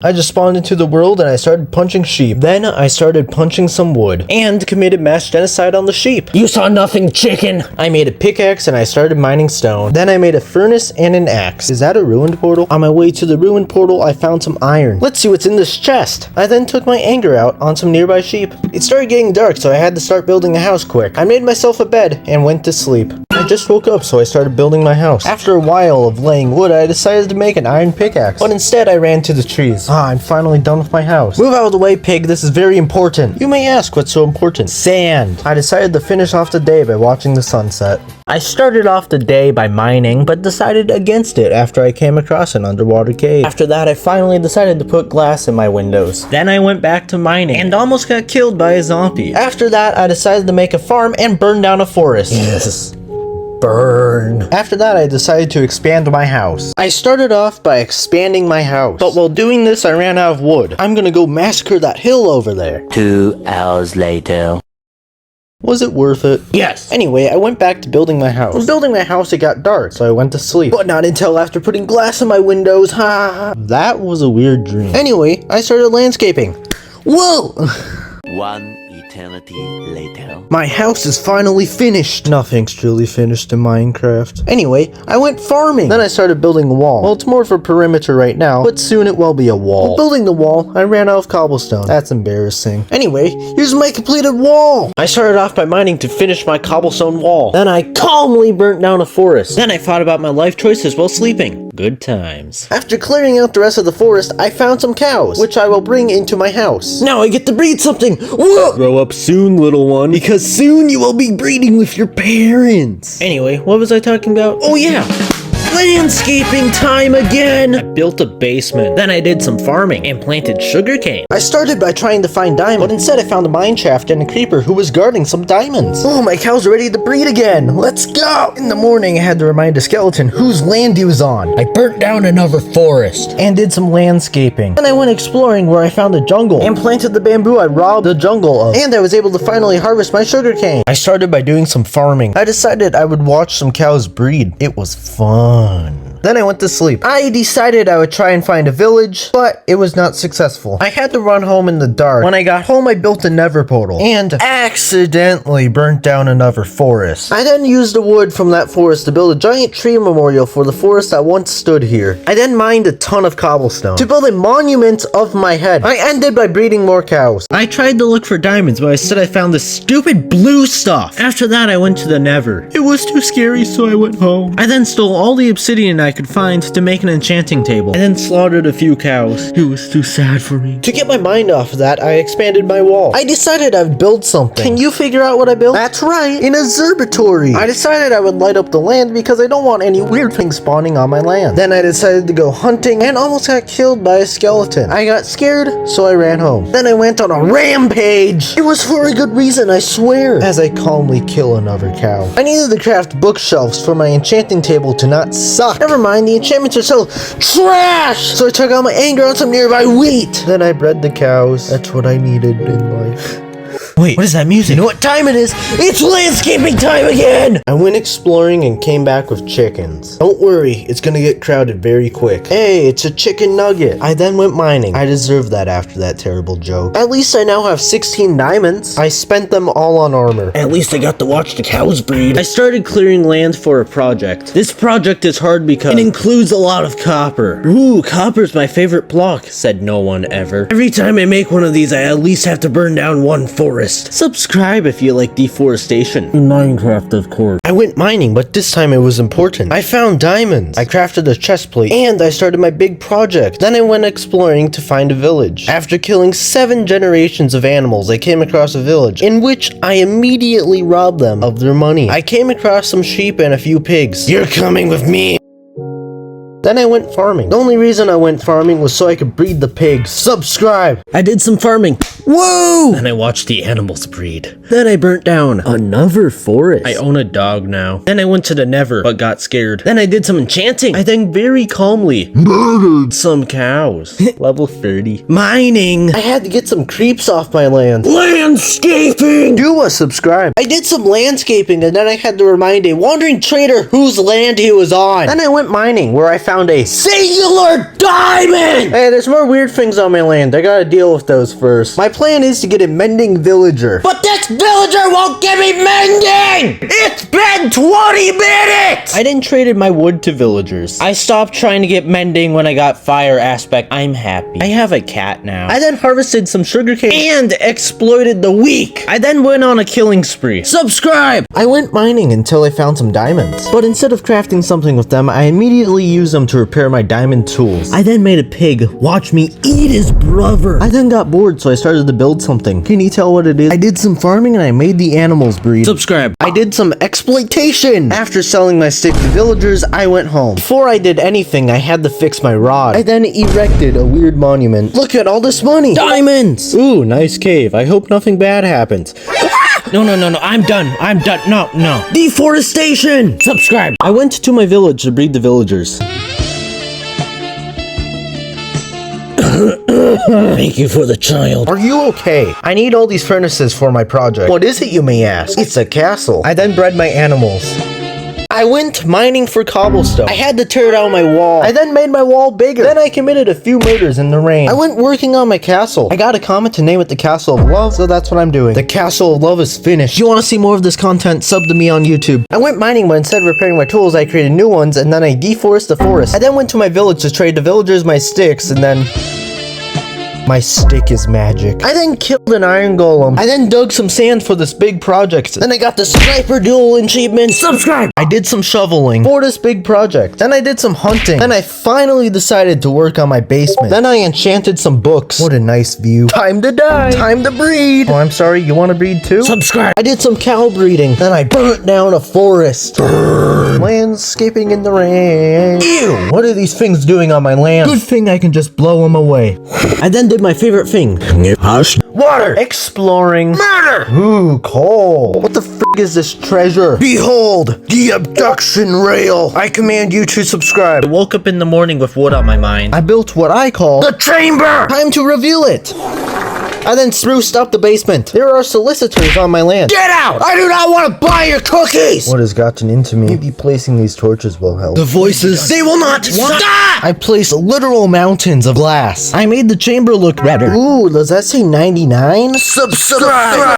I just spawned into the world and I started punching sheep. Then I started punching some wood and committed mass genocide on the sheep. You saw nothing, chicken! I made a pickaxe and I started mining stone. Then I made a furnace and an axe. Is that a ruined portal? On my way to the ruined portal, I found some iron. Let's see what's in this chest. I then took my anger out on some nearby sheep. It started getting dark, so I had to start building a house quick. I made myself a bed and went to sleep. I just woke up, so I started building my house. After a while of laying wood, I decided to make an iron pickaxe. But instead, I ran to the trees. I'm finally done with my house. Move out of the way, pig. This is very important. You may ask what's so important. Sand. I decided to finish off the day by watching the sunset. I started off the day by mining, but decided against it after I came across an underwater cave. After that, I finally decided to put glass in my windows. Then I went back to mining and almost got killed by a zombie. After that, I decided to make a farm and burn down a forest. Yes. Burn. After that, I decided to expand my house. I started off by expanding my house, but while doing this, I ran out of wood. I'm gonna go massacre that hill over there. 2 hours later. Was it worth it? Yes. Anyway, I went back to building my house. While building my house, it got dark, so I went to sleep. But not until after putting glass in my windows, ha! That was a weird dream. Anyway, I started landscaping. Whoa! 1 eternity later. My house is finally finished. Nothing's truly finished in Minecraft. Anyway, I went farming. Then I started building a wall. Well, it's more of a perimeter right now, but soon it will be a wall. While building the wall, I ran out of cobblestone. That's embarrassing. Anyway, here's my completed wall. I started off by mining to finish my cobblestone wall. Then I calmly burnt down a forest. Then I thought about my life choices while sleeping. Good times. After clearing out the rest of the forest, I found some cows, which I will bring into my house. Now I get to breed something. Whoa! Grow up soon, little one, because soon you will be breeding with your parents. Anyway, what was I talking about? Oh yeah! Landscaping time again! I built a basement. Then I did some farming and planted sugarcane. I started by trying to find diamonds, but instead I found a mine shaft and a creeper who was guarding some diamonds. Oh, my cows are ready to breed again! Let's go! In the morning, I had to remind a skeleton whose land he was on. I burnt down another forest And did some landscaping. Then I went exploring where I found a jungle and planted the bamboo I robbed the jungle of. And I was able to finally harvest my sugarcane. I started by doing some farming. I decided I would watch some cows breed. It was fun. Then I went to sleep. I decided I would try and find a village, but it was not successful. I had to run home in the dark. When I got home, I built a nether portal and accidentally burnt down another forest. I then used the wood from that forest to build a giant tree memorial for the forest that once stood here. I then mined a ton of cobblestone to build a monument of my head. I ended by breeding more cows. I tried to look for diamonds, but instead I found this stupid blue stuff. After that, I went to the nether. It was too scary, so I went home. I then stole all the obsidian I could find to make an enchanting table, and then slaughtered a few cows. It was too sad for me. To get my mind off of that, I expanded my wall. I decided I would build something. Can you figure out what I built? That's right, an observatory. I decided I would light up the land because I don't want any weird things spawning on my land. Then I decided to go hunting and almost got killed by a skeleton. I got scared, so I ran home. Then I went on a rampage. It was for a good reason, I swear. As I calmly kill another cow. I needed to craft bookshelves for my enchanting table to not suck. Never mind, the enchantments are so trash! So I took out my anger on some nearby wheat. Then I bred the cows. That's what I needed in life. Wait, what is that music? You know what time it is? It's landscaping time again! I went exploring and came back with chickens. Don't worry, it's gonna get crowded very quick. Hey, it's a chicken nugget. I then went mining. I deserved that after that terrible joke. At least I now have 16 diamonds. I spent them all on armor. At least I got to watch the cows breed. I started clearing land for a project. This project is hard because it includes a lot of copper. Ooh, copper's my favorite block, said no one ever. Every time I make one of these, I at least have to burn down one forest. Subscribe if you like deforestation. In Minecraft, of course. I went mining, but this time it was important. I found diamonds. I crafted a chest plate, and I started my big project. Then I went exploring to find a village. After killing 7 generations of animals, I came across a village, in which I immediately robbed them of their money. I came across some sheep and a few pigs. You're coming with me! Then I went farming. The only reason I went farming was so I could breed the pigs. Subscribe! I did some farming. Whoa! Then I watched the animals breed. Then I burnt down another forest. I own a dog now. Then I went to the Never, but got scared. Then I did some enchanting. I then very calmly murdered some cows. Level 30. Mining. I had to get some creeps off my land. Landscaping. Do a subscribe. I did some landscaping and then I had to remind a wandering trader whose land he was on. Then I went mining where I found a singular diamond! Hey, there's more weird things on my land. I gotta deal with those first. My plan is to get a mending villager. But this villager won't give me mending! It's been 20 minutes! I then traded my wood to villagers. I stopped trying to get mending when I got fire aspect. I'm happy. I have a cat now. I then harvested some sugarcane And exploited the weak. I then went on a killing spree. Subscribe! I went mining until I found some diamonds. But instead of crafting something with them, I immediately used them to repair my diamond tools. I then made a pig watch me eat his brother. I then got bored, so I started to build something. Can you tell what it is? I did some farming and I made the animals breed. Subscribe. I did some exploitation. After selling my stick to villagers, I went home. Before I did anything, I had to fix my rod. I then erected a weird monument. Look at all this money. Diamonds! Ooh, nice cave. I hope nothing bad happens. No. I'm done. No. Deforestation! Subscribe. I went to my village to breed the villagers. Thank you for the child. Are you okay? I need all these furnaces for my project. What is it, you may ask? It's a castle. I then bred my animals. I went mining for cobblestone. I had to tear down my wall. I then made my wall bigger. Then I committed a few murders in the rain. I went working on my castle. I got a comment to name it the Castle of Love, so that's what I'm doing. The Castle of Love is finished. If you want to see more of this content, sub to me on YouTube. I went mining, but instead of repairing my tools, I created new ones, and then I deforested the forest. I then went to my village to trade the villagers my sticks, and then... my stick is magic. I then killed an iron golem. I then dug some sand for this big project. Then I got the sniper duel achievement. Subscribe! I did some shoveling for this big project. Then I did some hunting. Then I finally decided to work on my basement. Then I enchanted some books. What a nice view. Time to die. Time to breed. Oh, I'm sorry. You want to breed too? Subscribe. I did some cow breeding. Then I burnt down a forest. Burn. Landscaping in the rain. Ew! What are these things doing on my land? Good thing I can just blow them away. I then did my favorite thing. Hush. Water. Exploring. Murder. Ooh, coal. What the f*** is this treasure? Behold, the abduction rail. I command you to subscribe. I woke up in the morning with wood on my mind. I built what I call the chamber. Time to reveal it. I then spruced up the basement. There are solicitors on my land. Get out! I do not want to buy your cookies! What has gotten into me? Maybe placing these torches will help. The voices, they will not stop! I placed literal mountains of glass. I made the chamber look better. Ooh, does that say 99? Subscribe!